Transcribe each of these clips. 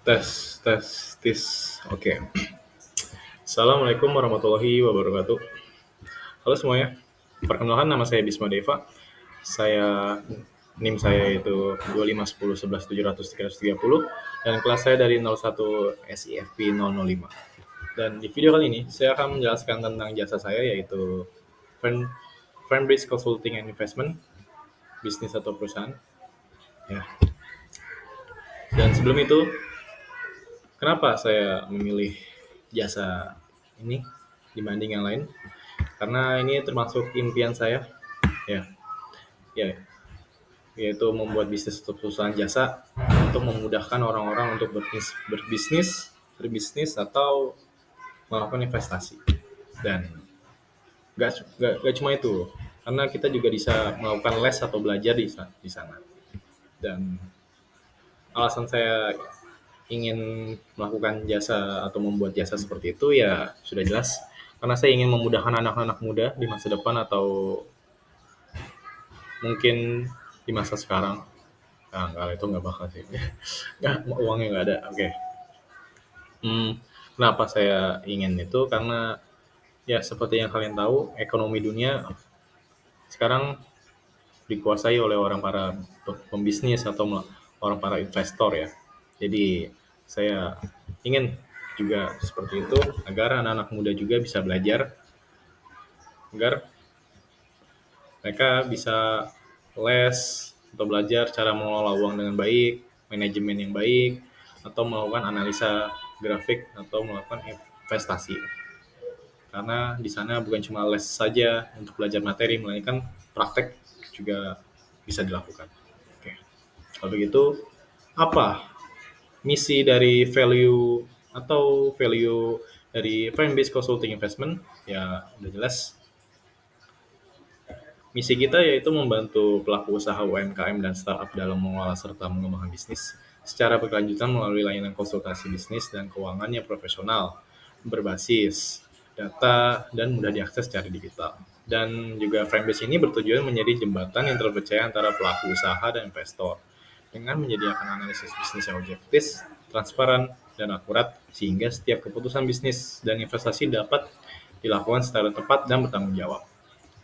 Tes, tes, tes. Oke. Assalamualaikum warahmatullahi wabarakatuh. Halo semuanya. Perkenalkan nama saya Bisma Deva. Saya NIM saya itu 251011700330 dan kelas saya dari 01 SIFP 005. Dan di video kali ini saya akan menjelaskan tentang jasa saya yaitu Firm-based Consulting and Investment, bisnis atau perusahaan. Ya. Dan sebelum itu, kenapa saya memilih jasa ini dibanding yang lain? Karena ini termasuk impian saya, ya, ya, yaitu membuat bisnis atau perusahaan jasa untuk memudahkan orang-orang untuk berbisnis atau melakukan investasi. Dan gak cuma itu, karena kita juga bisa melakukan les atau belajar di sana. Dan alasan saya ingin melakukan jasa atau membuat jasa seperti itu ya sudah jelas, karena saya ingin memudahkan anak-anak muda di masa depan atau mungkin di masa sekarang. Nah, enggak, itu nggak bakal sih. Nggak, uangnya nggak ada. Oke. Kenapa saya ingin itu? Karena ya seperti yang kalian tahu, ekonomi dunia sekarang dikuasai oleh orang para pembisnis atau orang para investor ya. Jadi saya ingin juga seperti itu agar anak-anak muda juga bisa belajar, agar mereka bisa les atau belajar cara mengelola uang dengan baik, manajemen yang baik, atau melakukan analisa grafik atau melakukan investasi. Karena di sana bukan cuma les saja untuk belajar materi, melainkan praktek juga bisa dilakukan. Oke. Kalau begitu, apa misi dari value dari Firm-based Consulting Investment? Ya, udah jelas. Misi kita yaitu membantu pelaku usaha UMKM dan startup dalam mengelola serta mengembangkan bisnis secara berkelanjutan melalui layanan konsultasi bisnis dan keuangan yang profesional, berbasis data, dan mudah diakses secara digital. Dan juga Framebase ini bertujuan menjadi jembatan yang terpercaya antara pelaku usaha dan investor dengan menyediakan analisis bisnis yang objektif, transparan, dan akurat sehingga setiap keputusan bisnis dan investasi dapat dilakukan secara tepat dan bertanggung jawab.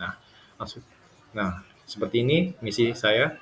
Nah, maksud, seperti ini misi saya,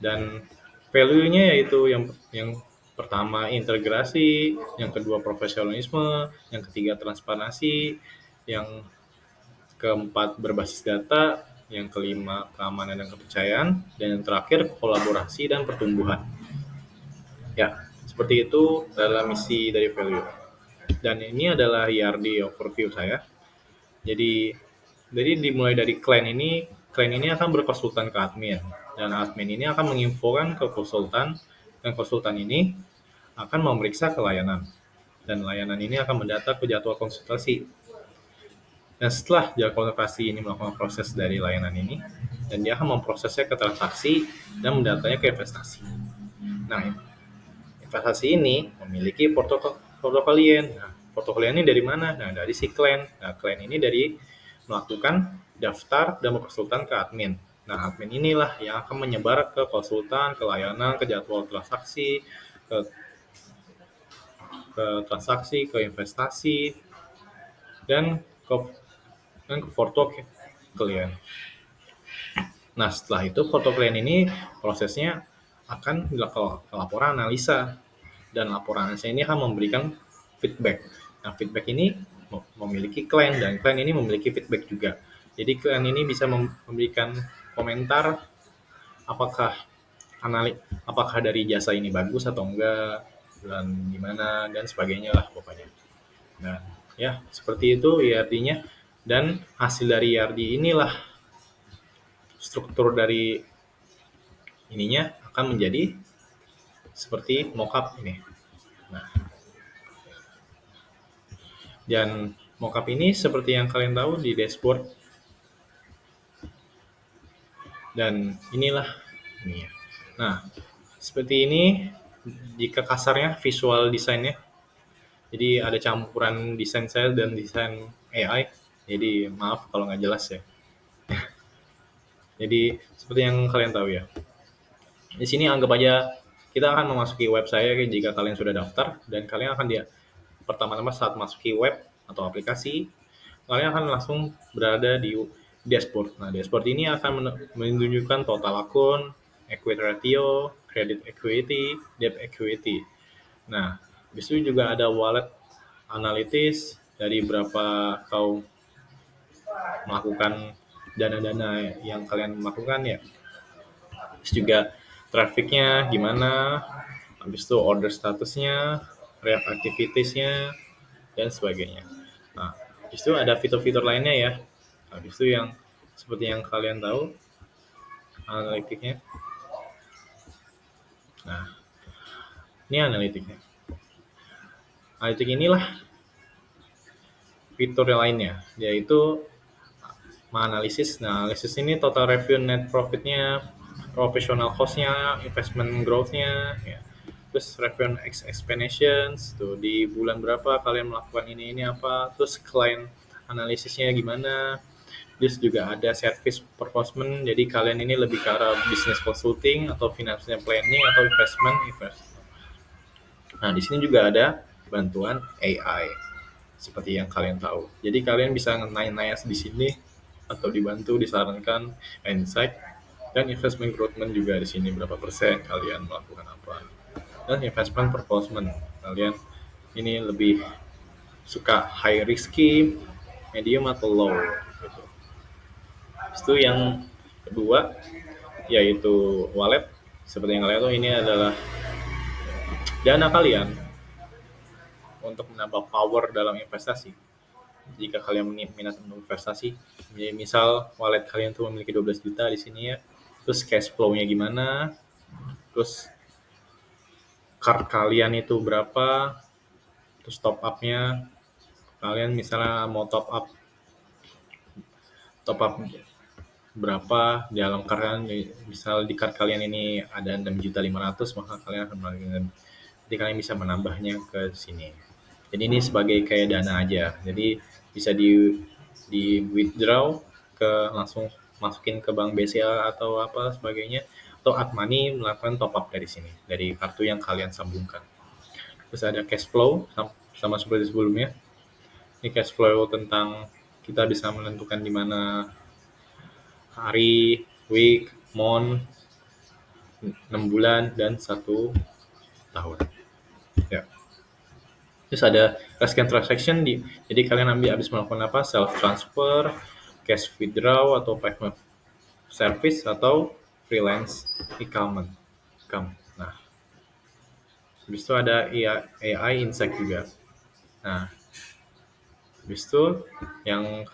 dan value-nya yaitu yang pertama integrasi, yang kedua profesionalisme, yang ketiga transparansi, yang keempat berbasis data, yang kelima keamanan dan kepercayaan, dan yang terakhir kolaborasi dan pertumbuhan. Ya, seperti itu adalah misi dari value. Dan ini adalah IRD overview saya. Jadi dimulai dari klien ini akan berkonsultan ke admin, dan admin ini akan menginfokan ke konsultan, dan konsultan ini akan memeriksa ke layanan, dan layanan ini akan mendata ke jadwal konsultasi. Dan setelah jadwal konsultasi ini melakukan proses dari layanan ini, dan dia akan memprosesnya ke transaksi dan mendatanya ke investasi. Nah, investasi ini memiliki portofolio. Nah, portofolio ini dari mana? Nah, dari si klien. Nah, klien ini dari melakukan daftar dan berkonsultan ke admin. Nah, admin inilah yang akan menyebar ke konsultan, ke layanan, ke jadwal transaksi, ke investasi, dan ke porto klien. Nah, setelah itu porto klien ini prosesnya akan dilakukan laporan analisa, dan laporan analisa ini akan memberikan feedback. Nah, feedback ini memiliki klien, dan klien ini memiliki feedback juga. Jadi klien ini bisa memberikan komentar apakah dari jasa ini bagus atau enggak, dan gimana, dan sebagainya lah pokoknya. Nah, ya seperti itu IRD-nya, dan hasil dari IRD inilah struktur dari ininya akan menjadi seperti mockup ini. Nah, dan mockup ini seperti yang kalian tahu di dashboard. Dan inilah ini. Nah, seperti ini jika kasarnya visual desainnya. Jadi ada campuran desain saya dan desain AI. Jadi maaf kalau nggak jelas ya. Jadi seperti yang kalian tahu ya. Di sini anggap aja kita akan memasuki web saya jika kalian sudah daftar, dan kalian akan pertama-tama saat masuki web atau aplikasi, kalian akan langsung berada di dashboard. Nah, dashboard ini akan menunjukkan total akun, equity ratio, credit equity, debt equity. Nah, habis itu juga ada wallet analytics dari berapa kau melakukan dana-dana yang kalian lakukan ya. Terus juga trafficnya gimana, habis itu order statusnya, react activitiesnya, dan sebagainya. Nah, habis itu ada fitur-fitur lainnya ya. Habis itu yang seperti yang kalian tahu, analitiknya. Nah, ini analitiknya. Analitik inilah fitur yang lainnya, yaitu menganalisis. Nah, analisis ini total revenue, net profitnya, professional cost-nya, investment growth-nya, ya. Terus revenue explanations, tuh di bulan berapa kalian melakukan ini apa, terus client analisisnya gimana, terus juga ada service proposal, jadi kalian ini lebih ke arah business consulting atau financial planning atau investment. Nah, di sini juga ada bantuan AI seperti yang kalian tahu. Jadi kalian bisa nanya-nanya di sini atau dibantu, disarankan insight, dan investment growth juga di sini berapa persen kalian melakukan apa. Dan investment proposal, kalian ini lebih suka high risky, medium atau low gitu. Itu yang kedua, yaitu wallet. Seperti yang kalian tahu, ini adalah dana kalian untuk menambah power dalam investasi. Jika kalian minat untuk investasi, misal wallet kalian tuh memiliki 12 juta di sini ya, terus cash flow-nya gimana, terus card kalian itu berapa, terus top up-nya, kalian misalnya mau top up berapa di dalam card kalian, misal di card kalian ini ada 6.500.000, maka kalian akan melakukan, jadi kalian bisa menambahnya ke sini. Jadi ini sebagai kayak dana aja, jadi bisa di withdraw ke, langsung masukin ke bank BCA atau apa sebagainya, atau Atmani melakukan top up dari sini, dari kartu yang kalian sambungkan. Terus ada cash flow sama seperti sebelumnya. Ini cash flow tentang kita bisa menentukan di mana hari, week, month, 6 bulan, dan 1 tahun. Ya. Terus ada cash transaction, jadi kalian habis melakukan apa? Self transfer, cash withdraw atau payment service atau freelance income. Nah, habis itu ada AI insight juga. Nah, habis itu yang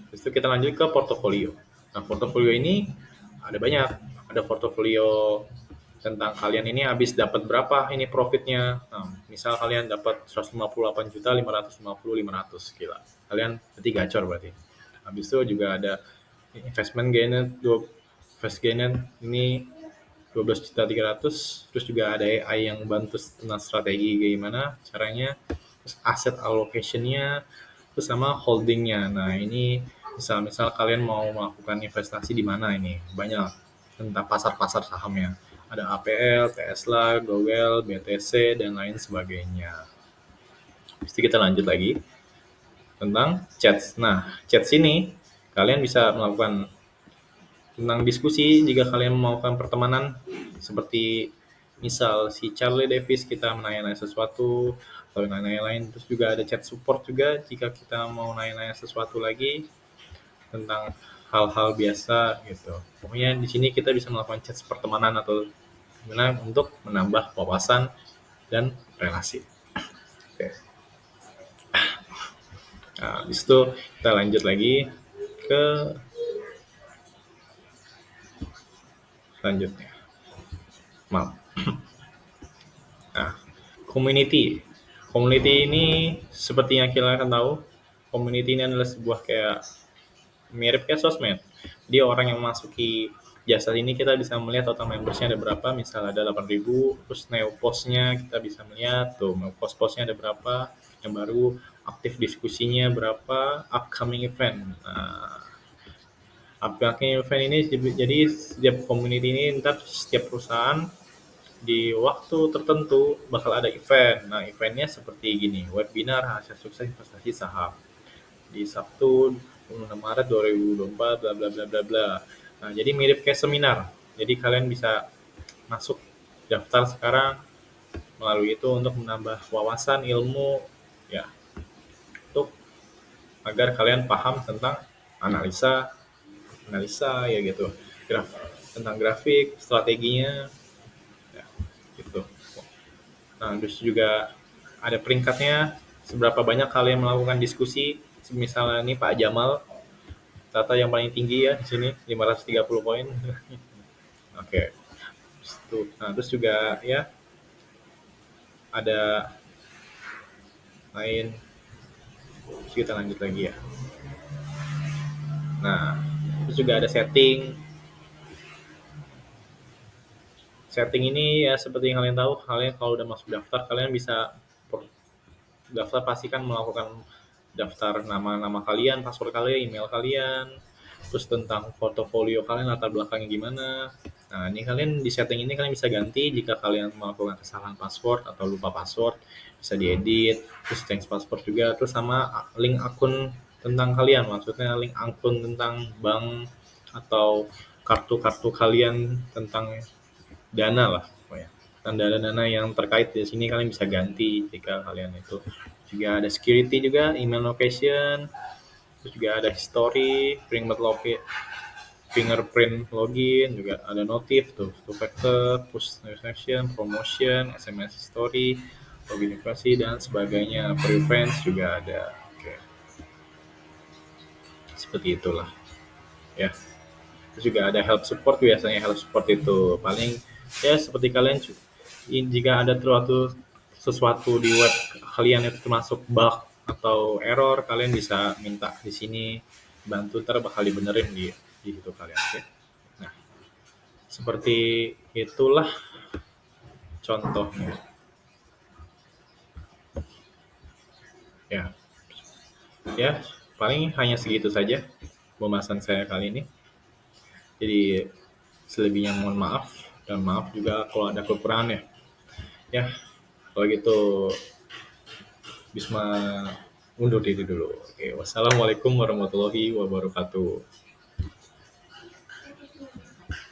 habis itu kita lanjut ke portofolio. Nah, portofolio ini ada banyak. Ada portofolio tentang kalian ini habis dapat berapa ini profitnya. Nah, misal kalian dapat 158 juta 500 gila. Kalian berarti gacor berarti. Habis itu juga ada investment gain, first gain ini 12 juta 300, terus juga ada AI yang bantu tentang strategi gimana caranya, terus asset allocation-nya, terus sama holding-nya. Nah, ini misal kalian mau melakukan investasi di mana, ini banyak tentang pasar-pasar sahamnya. Ada APL, Tesla, Google, BTC, dan lain sebagainya. Terus kita lanjut lagi tentang chats. Nah, chats ini kalian bisa melakukan tentang diskusi jika kalian melakukan pertemanan, seperti misal si Charlie Davis kita menanya-nanya sesuatu atau nanya-nanya lain. Terus juga ada chat support juga jika kita mau nanya-nanya sesuatu lagi tentang hal-hal biasa gitu. Pokoknya di sini kita bisa melakukan chat pertemanan atau gimana untuk menambah wawasan dan relasi. Oke. Nah, habis itu kita lanjut lagi ke selanjutnya. Maaf. Nah, community. Community ini seperti yang kita akan tahu, community ini adalah sebuah kayak mirip kayak sosmed. Jadi orang yang masuki jasa ini kita bisa melihat total membersnya ada berapa, misal ada 8.000, terus new postnya kita bisa melihat tuh new postnya ada berapa, yang baru aktif diskusinya berapa, upcoming event. Nah, Upcoming event ini jadi setiap community ini ntar setiap perusahaan di waktu tertentu bakal ada event. Nah, eventnya seperti gini, webinar hasil sukses investasi saham di Sabtu 26 Maret 2024 bla bla bla bla bla. Nah, jadi mirip kayak seminar. Jadi kalian bisa masuk daftar sekarang melalui itu untuk menambah wawasan ilmu ya, untuk agar kalian paham tentang analisa analisa ya gitu, tentang grafik, strateginya ya gitu. Nah, terus juga ada peringkatnya, seberapa banyak kalian melakukan diskusi. Misalnya nih Pak Jamal, data yang paling tinggi ya di sini 530 poin. Oke. Nah, terus juga ya ada lain, terus kita lanjut lagi ya. Nah, terus juga ada setting. Setting ini ya seperti yang kalian tahu, kalian kalau udah masuk daftar, kalian bisa daftar pastikan melakukan daftar nama-nama kalian, password kalian, email kalian, terus tentang portofolio kalian, latar belakangnya gimana. Nah, ini kalian di setting ini kalian bisa ganti jika kalian melakukan kesalahan password atau lupa password, bisa diedit, terus change password juga, terus sama link akun tentang kalian, maksudnya link akun tentang bank atau kartu-kartu kalian tentang dana lah pokoknya. Dan dana-dana yang terkait di sini kalian bisa ganti jika kalian itu. Juga ada security juga, email location, terus juga ada history, fingerprint login, juga ada notif tuh, two factor, push notification, promotion, SMS history, login privasi dan sebagainya. Prevents juga ada. Oke. Seperti itulah ya. Terus juga ada help support, biasanya help support itu paling ya seperti kalian jika ada sesuatu di web kalian itu termasuk bug atau error, kalian bisa minta di sini bantu, ntar bakal dibenerin di situ kalian. Oke. Nah, seperti itulah contohnya. Ya, ya paling hanya segitu saja pembahasan saya kali ini. Jadi selebihnya mohon maaf, dan maaf juga kalau ada kekurangan ya. Ya, kalau gitu Bisma undur diri dulu. Oke, wassalamualaikum warahmatullahi wabarakatuh.